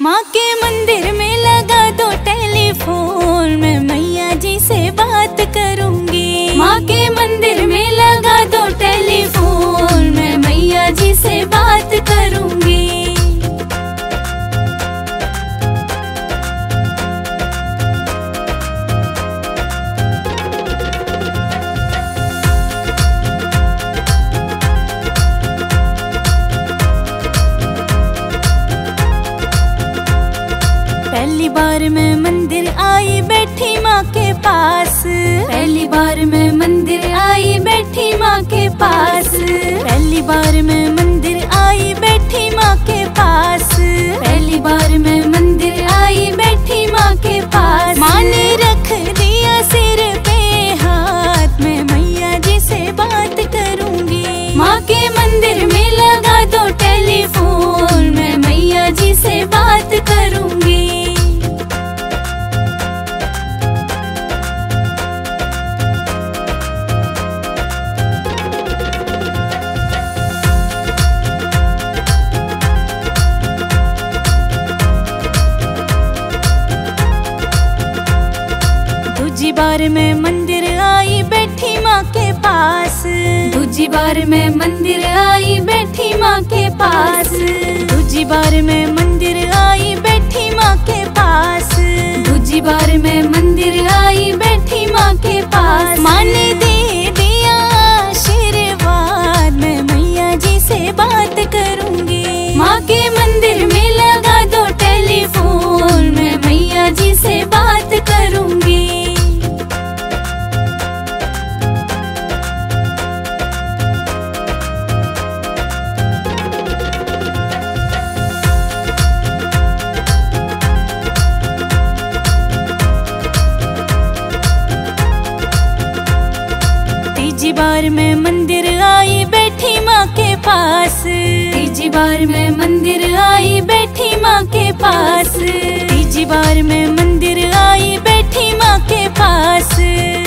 माँ के मंदिर में लगा दो टेलीफोन, मैं मैया जी से बात करूंगी। माँ के मंदिर में लगा दो टेलीफोन, मैं मैया जी से बात करूंगी। पहली बार मैं मंदिर आई बैठी माँ के पास, पहली बार मैं मंदिर आई बैठी माँ के पास, पहली बार मैं मंदिर आई बैठी माँ के पास, पहली बार मैं मंदिर आई बैठी माँ के पास। माँ ने रख दिया सिर पे हाथ, मैं मैया जी से बात करूंगी। माँ के मंदिर में लगा दो टेलीफोन, मैं मैया जी से बात करूंगी। दूजी बार मैं मंदिर आई बैठी माँ के पास, दूजी बार मैं मंदिर आई बैठी माँ के पास, दूजी बार मैं मंदिर आई बैठी माँ के पास, दूजी बार मैं मंदिर आई बैठी माँ के पास। माँ ने दे दिया आशीर्वाद, मैं मैया जी से बात करूंगी। माँ के मंदिर में लगा दो टेलीफोन, मैं मैया जी से बात करूंगी। तीजी बार मैं मंदिर आई बैठी माँ के पास, तीजी बार मैं मंदिर आई बैठी माँ के पास, तीजी बार मैं मंदिर आई बैठी माँ के पास,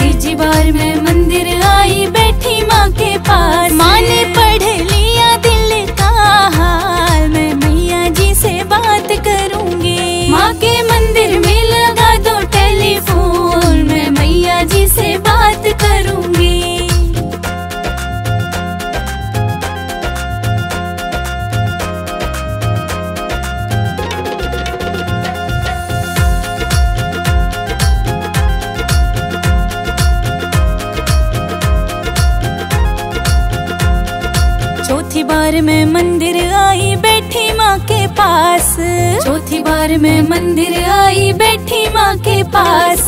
तीजी बार मैं मंदिर आई बैठी माँ के पास। माँ ने पढ़ लिया दिल का हाल, मैं मैया जी से बात करूंगी। माँ के मंदिर में लगा दो टेलीफोन, मैं मैया जी से बात करूंगी। चौथी बार मैं मंदिर आई बैठी माँ के पास, चौथी बार मैं मंदिर आई बैठी माँ के पास,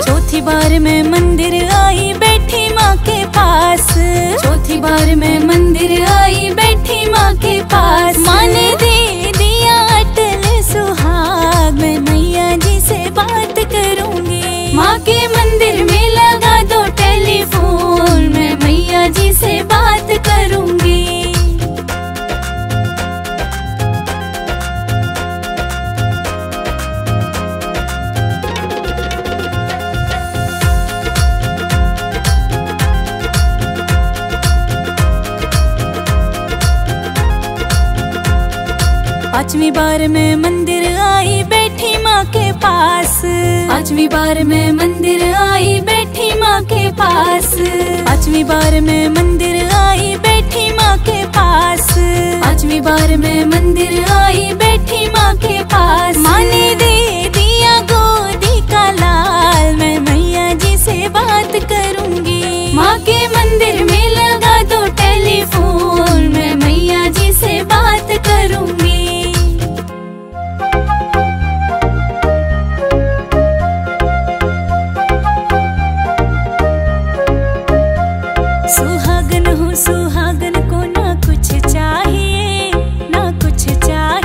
चौथी बार मैं मंदिर आई बैठी माँ के पास, चौथी बार मैं मंदिर आई बैठी माँ के पास। माँ ने दे दिया अटल सुहाग, मैं मैया जी से बात करूंगी। माँ के मंदिर में लगा दो टेलीफोन, मैं मैया जी से बात करूंगी। पांचवी बार मैं मंदिर आई बैठी माँ के पास, पांचवी बार मैं मंदिर आई बैठी माँ के पास, पांचवी बार मैं मंदिर आई बैठी माँ के पास, पांचवी बार मैं मंदिर आई बैठी माँ के पास। माँ ने दे दिया गोदी का लाल, मैं मैया जी से बात करूंगी। माँ के मंदिर में लगा दो टेलीफोन, मैं मैया जी से बात करूंगी। सुहागन हूँ सुहागन को ना कुछ चाहिए, ना कुछ चाहिए।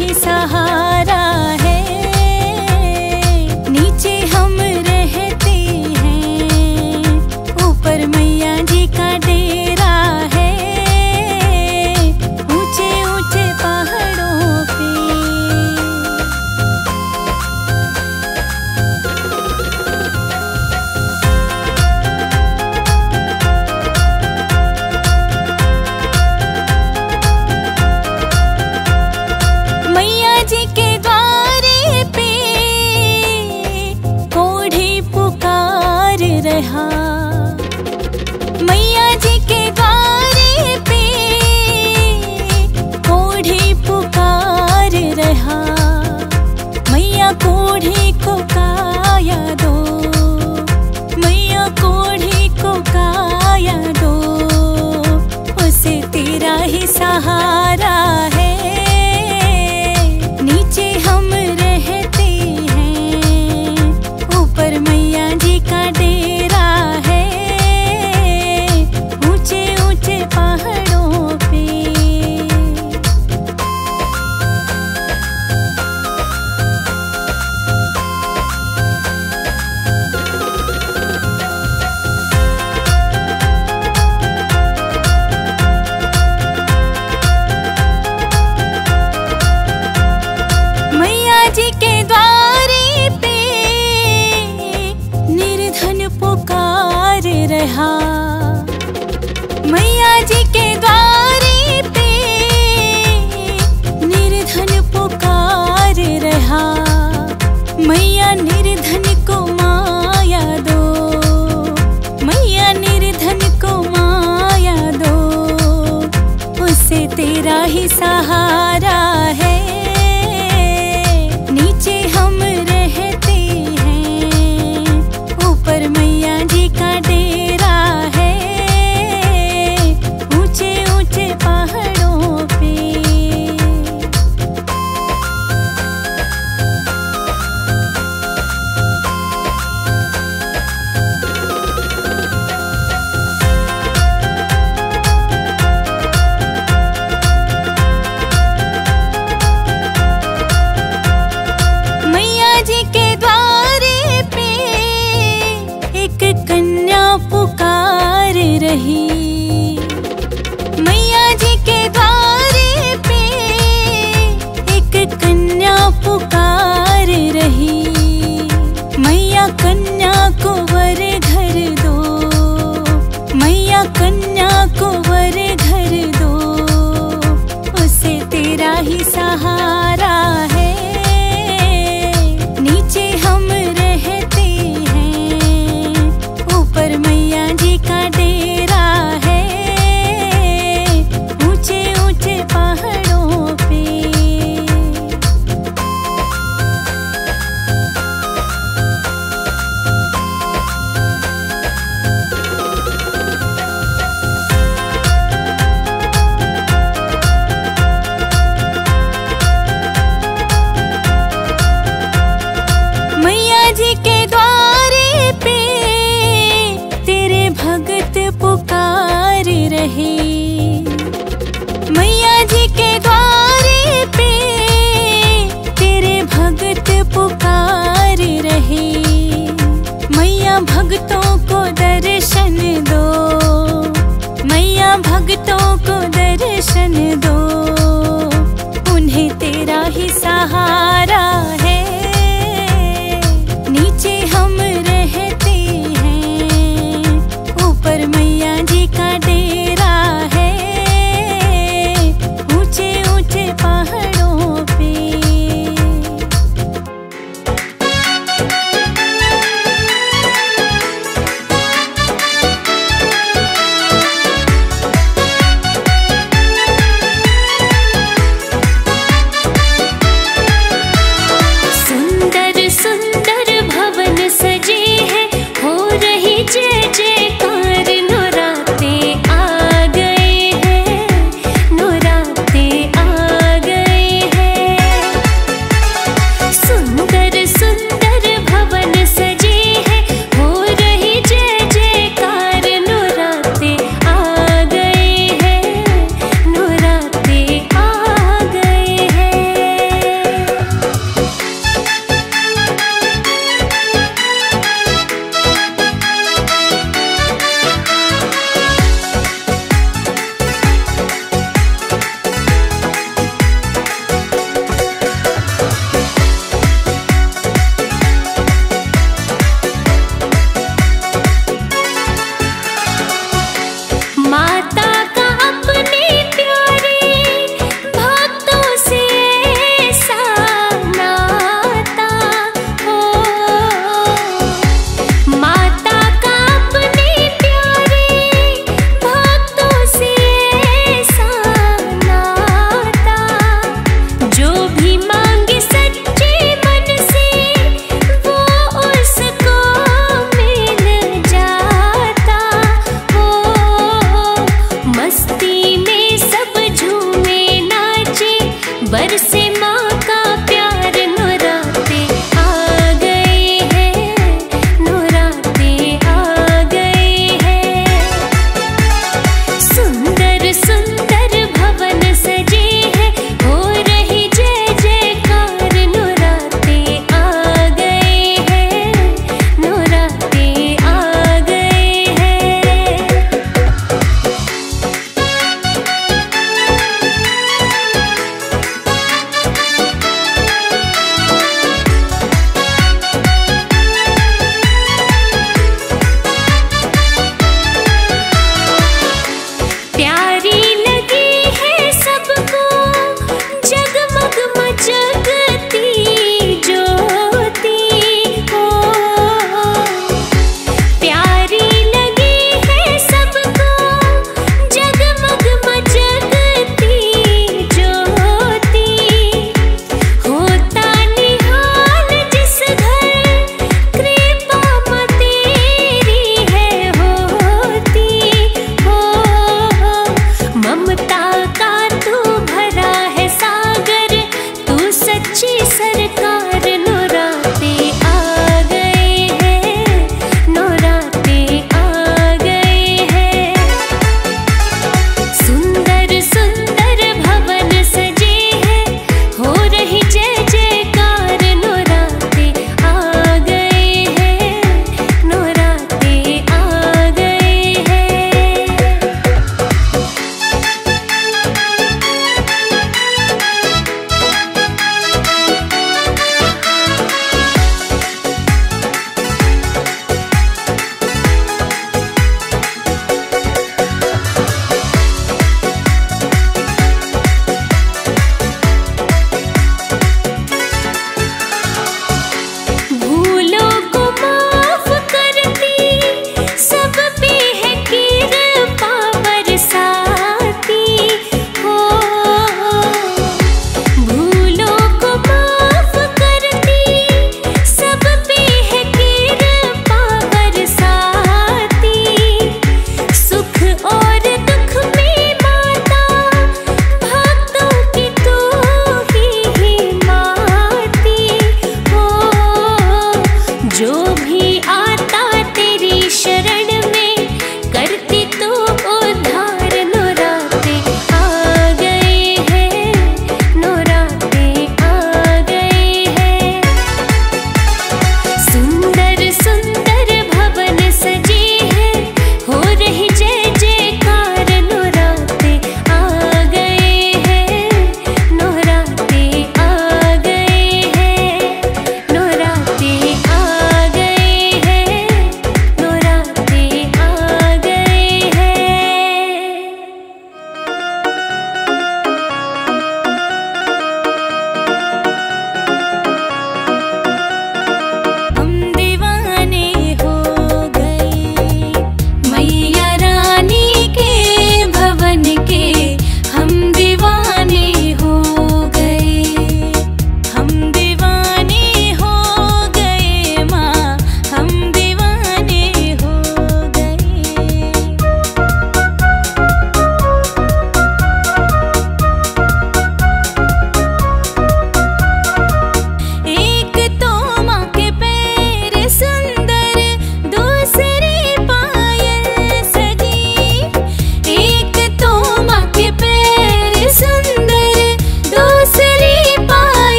ही सहारा है। नीचे हम रहते हैं, ऊपर मैया जी का डेरा है। ऊंचे ऊंचे पहाड़ों पे मैया जी के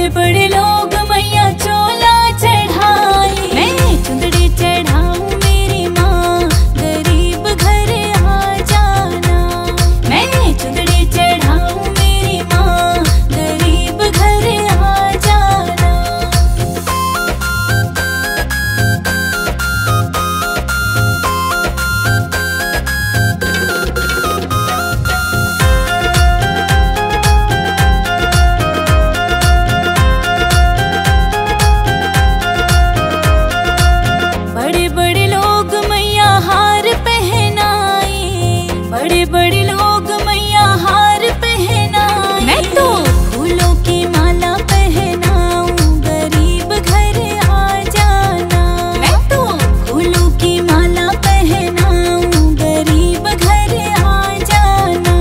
बड़े बड़े लोग मैया चोला चढ़ाए, मैं चुंदड़ी चढ़ाऊं मेरी माँ, गरीब घर आ जाना। मैं चुंदड़ी चढ़ाऊं मेरी माँ, गरीब घर आ जाना। बड़े बड़े लोग मैया हार पहनाए, बड़े बड़े लोग मैया हार पहनाए। मैं तो फूलों की माला पहनाऊं, गरीब घर आ जाना। मैं तो फूलों की माला पहनाऊं, गरीब घर आ जाना।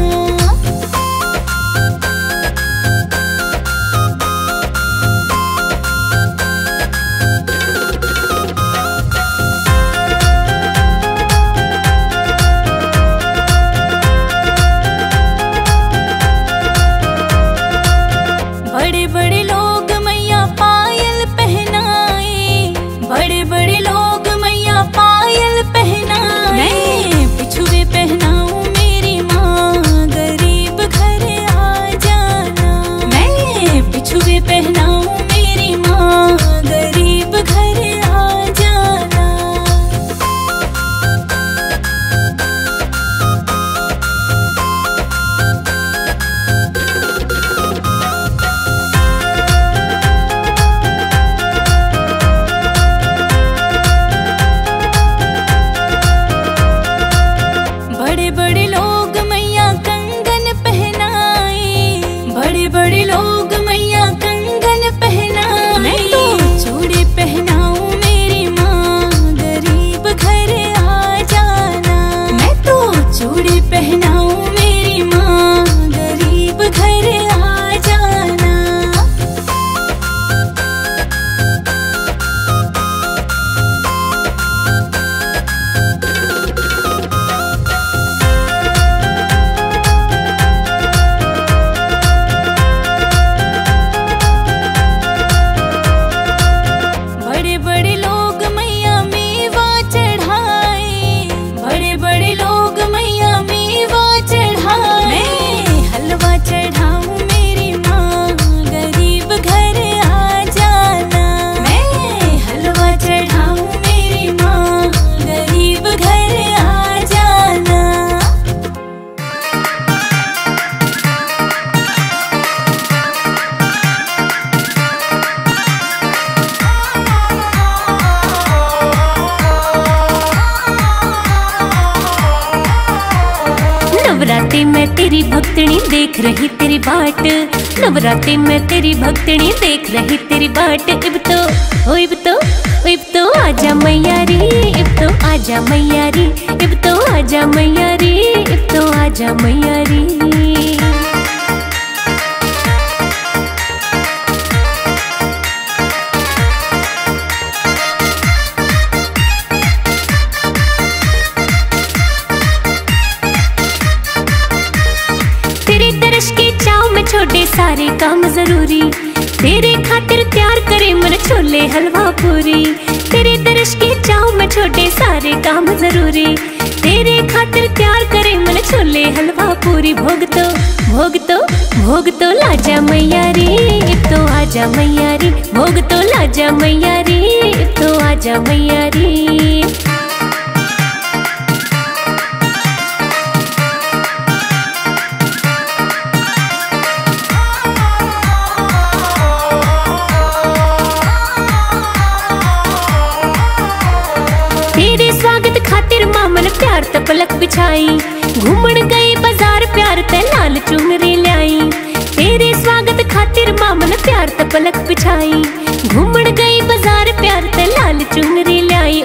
बड़े बड़े लोग मैया पायल पहनाए, बड़े बड़े लोग मैया पायल पहनाए। मैं बिछुए पहनाऊं मेरी माँ, गरीब घर आ जाना। मैं बिछुए पहनाऊं मेरी माँ, गरीब घर आ जाना। बड़े बड़े लोग मैया कंगन पहनाए, बड़े बड़े लोग मैया कंगन पहनाए। मैं तो चूड़ी पहनाऊं मेरी माँ, गरीब घर आ जाना। मैं तो चूड़ी पहनाऊं मेरी माँ, गरीब घर आ जाना। बड़े बड़े लोग मैया मेवा चढ़ाए, बड़े बड़े लोग मैया मेवा चढ़ाए। मैं हलवा चढ़ाऊं मेरी माँ, गरीब घर आ जाना। मैं हलवा चढ़ाऊं मेरी माँ, गरीब घर आ जाना। नवरात्रि में तेरी भक्तनी देख रही तेरी बाट, नवरात्रि में तेरी भक्तनी देख रही तेरी बाट। इब तो आजा मैया रे, इब तो आजा मैया रे, इब तो आजा मैया रे, इब तो आजा मैया रे। तेरे दर्श के चाव में छोड़े सारे काम जरूरी, तेरे खातिर तैयार करे मन छोले हलवा पूरी। तेरे दर्श के चाव में छोड़े सारे काम जरूरी, तेरे खातिर तैयार करे मन छोले हलवा पूरी। भोग तो लाजा मैया रे, इब तो आजा मैया रे। भोग तो लाजा मैया रे, इब तो आजा मैया रे। तेरे स्वागत खातिर मामन प्यार त पलक बिछाई, घूमन गई बाजार प्यार ते लाल चुनरी लाई। तेरे स्वागत खातिर मामन प्यार त पलक बिछाई, घूमन गई बाजार प्यार ते लाल चुनरी लाई।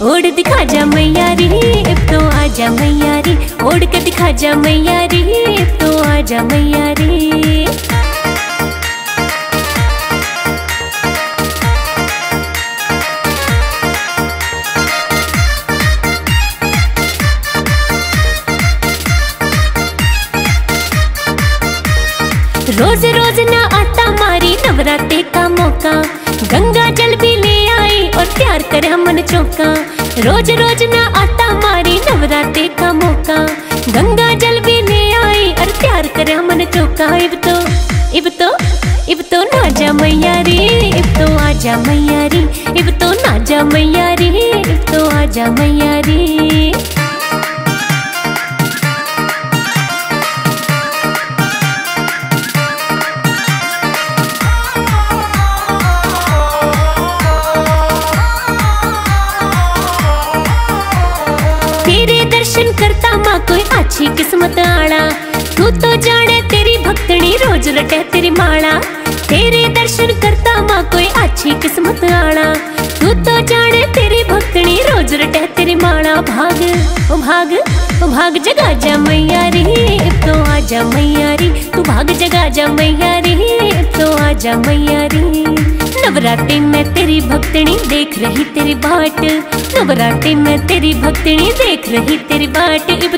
ओढ़ दिखा जा मैया रे, अब तो आजा मैया रे। ओढ़ के दिखा जा मैया रे, अब तो आजा मैया रे। रोज रोज ना आता मारी नवरात्रे का मौका, गंगा जल भी ले आई और प्यार करे मन चौका। रोज रोज ना आता मारी नवरात्रे का मौका, गंगा जल भी ले आई और प्यार करे मन चौका। इब तो ना जा मैया रे, इब तो आजा मैया रे, इब तो ना जा मैया रे, इब तो आजा मैया रे। तेरे दर्शन करता माँ कोई अच्छी किस्मत आला, तू तो जाने तेरी भक्तनी रोज रटे तेरी माला। तेरे दर्शन करता माँ कोई अच्छी किस्मत आला, तू तो जाने तेरी भक्तनी रोज रटे तेरी माला। भाग ओ भाग ओ भाग जगा जा मैया रे, अब तो आजा मैया रे, तू भाग जगा जा मैया रे, अब तो आजा मैया रे। नवरात्रि में तेरी भक्तनी देख रही तेरी बाट, नवरात्रि में तेरी भक्तनी देख रही तेरी बाट। इब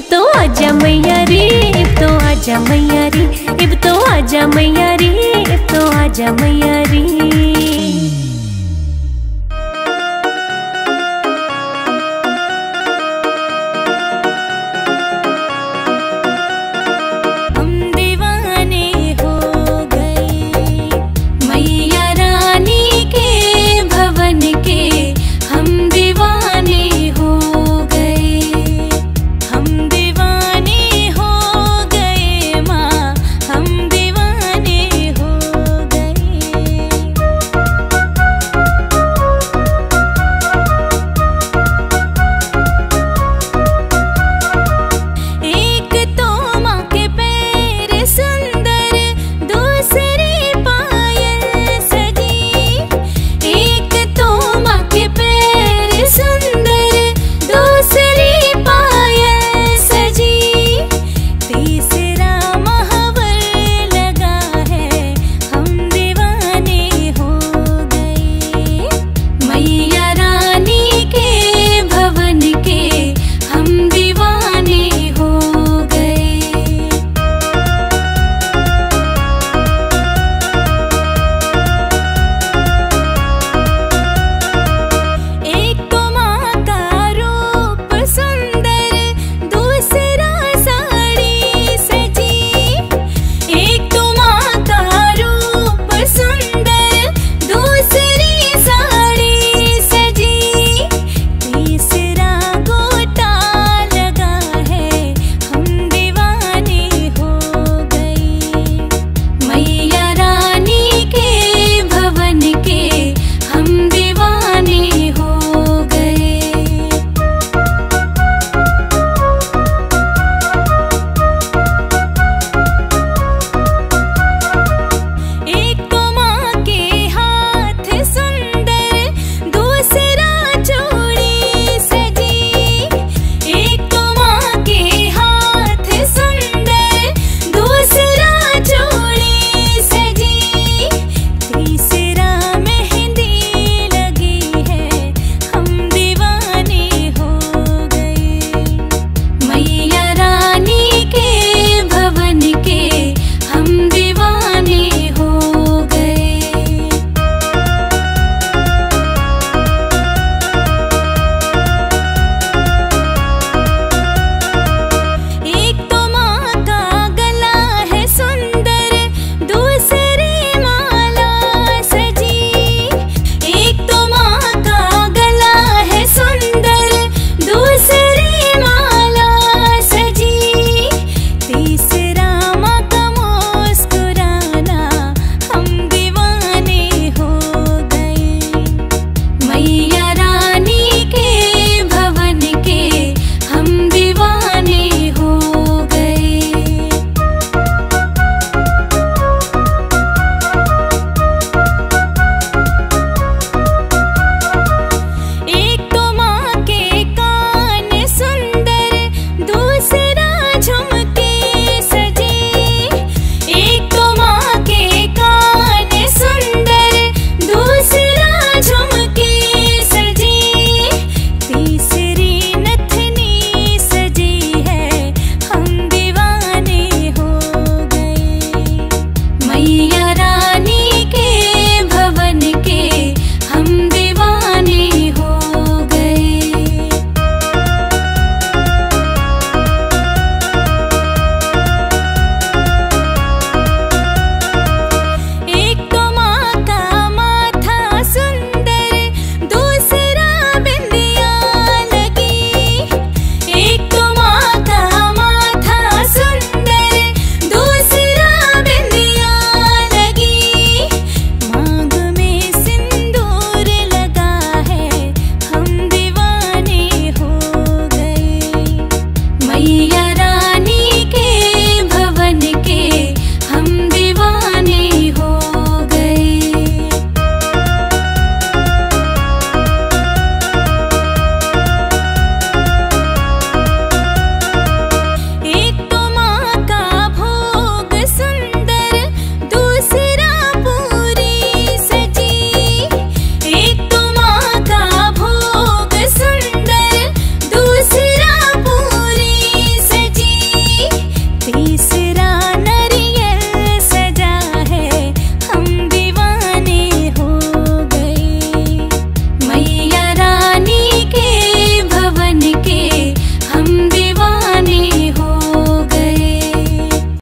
तो